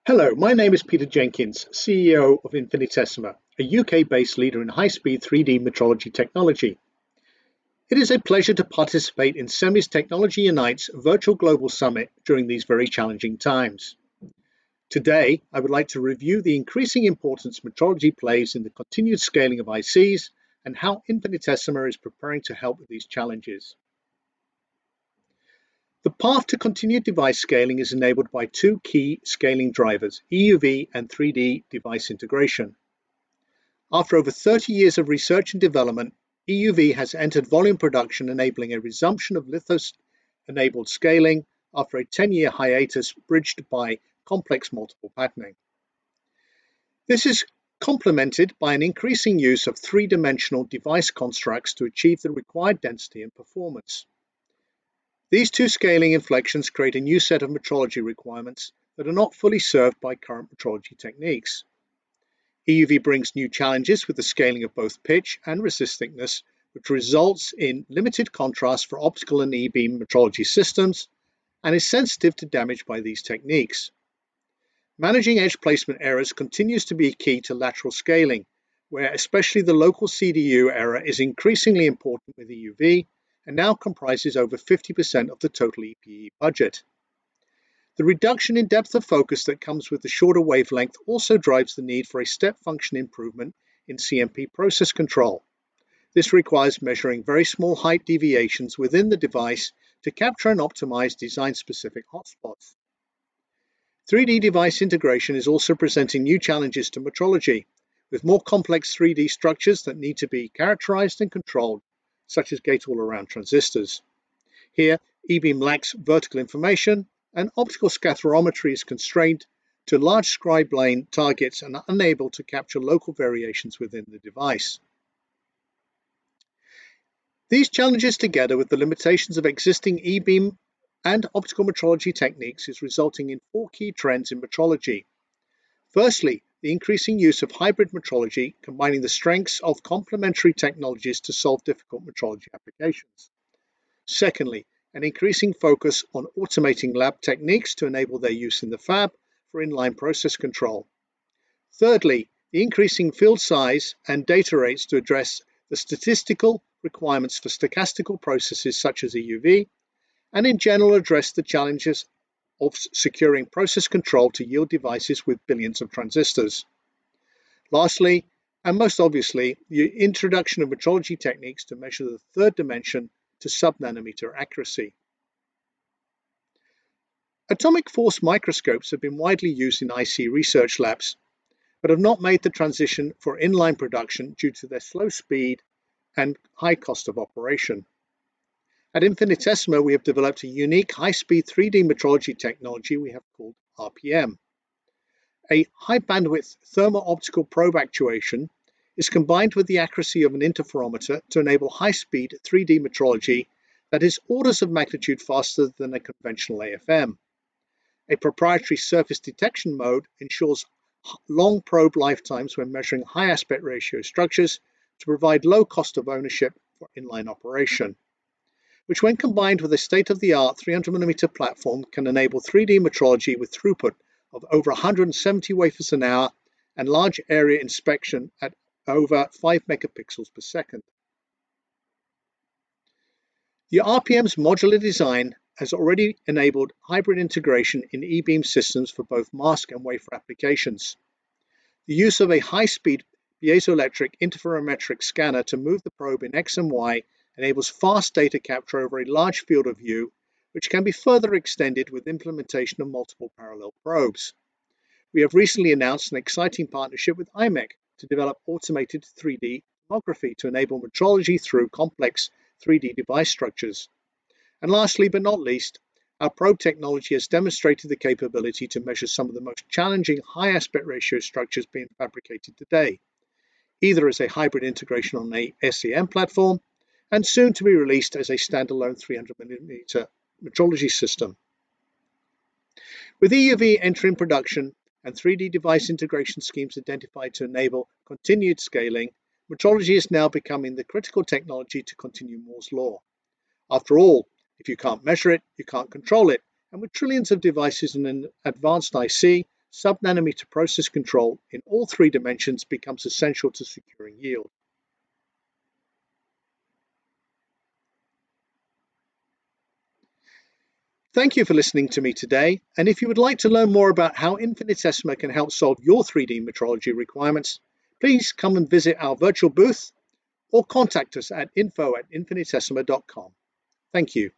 Hello, my name is Peter Jenkins, CEO of Infinitesima, a UK-based leader in high-speed 3D metrology technology. It is a pleasure to participate in SEMI's Technology Unites virtual global summit during these very challenging times. Today, I would like to review the increasing importance metrology plays in the continued scaling of ICs and how Infinitesima is preparing to help with these challenges. The path to continued device scaling is enabled by two key scaling drivers, EUV and 3D device integration. After over 30 years of research and development, EUV has entered volume production, enabling a resumption of lithos-enabled scaling after a 10-year hiatus bridged by complex multiple patterning. This is complemented by an increasing use of three-dimensional device constructs to achieve the required density and performance. These two scaling inflections create a new set of metrology requirements that are not fully served by current metrology techniques. EUV brings new challenges with the scaling of both pitch and resist thickness, which results in limited contrast for optical and E-beam metrology systems and is sensitive to damage by these techniques. Managing edge placement errors continues to be key to lateral scaling, where especially the local CDU error is increasingly important with EUV, and now comprises over 50% of the total EPE budget. The reduction in depth of focus that comes with the shorter wavelength also drives the need for a step function improvement in CMP process control. This requires measuring very small height deviations within the device to capture and optimize design-specific hotspots. 3D device integration is also presenting new challenges to metrology, with more complex 3D structures that need to be characterized and controlled, such as gate-all-around transistors. Here, E-beam lacks vertical information, and optical scatterometry is constrained to large scribe lane targets and unable to capture local variations within the device. These challenges, together with the limitations of existing E-beam and optical metrology techniques, is resulting in four key trends in metrology. Firstly, the increasing use of hybrid metrology, combining the strengths of complementary technologies to solve difficult metrology applications. Secondly, an increasing focus on automating lab techniques to enable their use in the fab for inline process control. Thirdly, the increasing field size and data rates to address the statistical requirements for stochastical processes such as EUV, and in general address the challenges of securing process control to yield devices with billions of transistors. Lastly, and most obviously, the introduction of metrology techniques to measure the third dimension to sub-nanometer accuracy. Atomic force microscopes have been widely used in IC research labs, but have not made the transition for inline production due to their slow speed and high cost of operation. At Infinitesima, we have developed a unique high-speed 3D metrology technology we have called RPM. A high-bandwidth thermo-optical probe actuation is combined with the accuracy of an interferometer to enable high-speed 3D metrology that is orders of magnitude faster than a conventional AFM. A proprietary surface detection mode ensures long probe lifetimes when measuring high aspect ratio structures to provide low cost of ownership for inline operation, which when combined with a state-of-the-art 300mm platform can enable 3D metrology with throughput of over 170 wafers an hour and large area inspection at over 5 megapixels per second. The RPM's modular design has already enabled hybrid integration in E-beam systems for both mask and wafer applications. The use of a high-speed piezoelectric interferometric scanner to move the probe in X and Y enables fast data capture over a large field of view, which can be further extended with implementation of multiple parallel probes. We have recently announced an exciting partnership with IMEC to develop automated 3D tomography to enable metrology through complex 3D device structures. And lastly, but not least, our probe technology has demonstrated the capability to measure some of the most challenging high aspect ratio structures being fabricated today, either as a hybrid integration on a SEM platform and soon to be released as a standalone 300mm metrology system. With EUV entering production and 3D device integration schemes identified to enable continued scaling, metrology is now becoming the critical technology to continue Moore's law. After all, if you can't measure it, you can't control it, and with trillions of devices in an advanced IC, sub-nanometer process control in all three dimensions becomes essential to securing yield. Thank you for listening to me today, and if you would like to learn more about how Infinitesima can help solve your 3D metrology requirements, please come and visit our virtual booth or contact us at info@infinitesima.com. Thank you.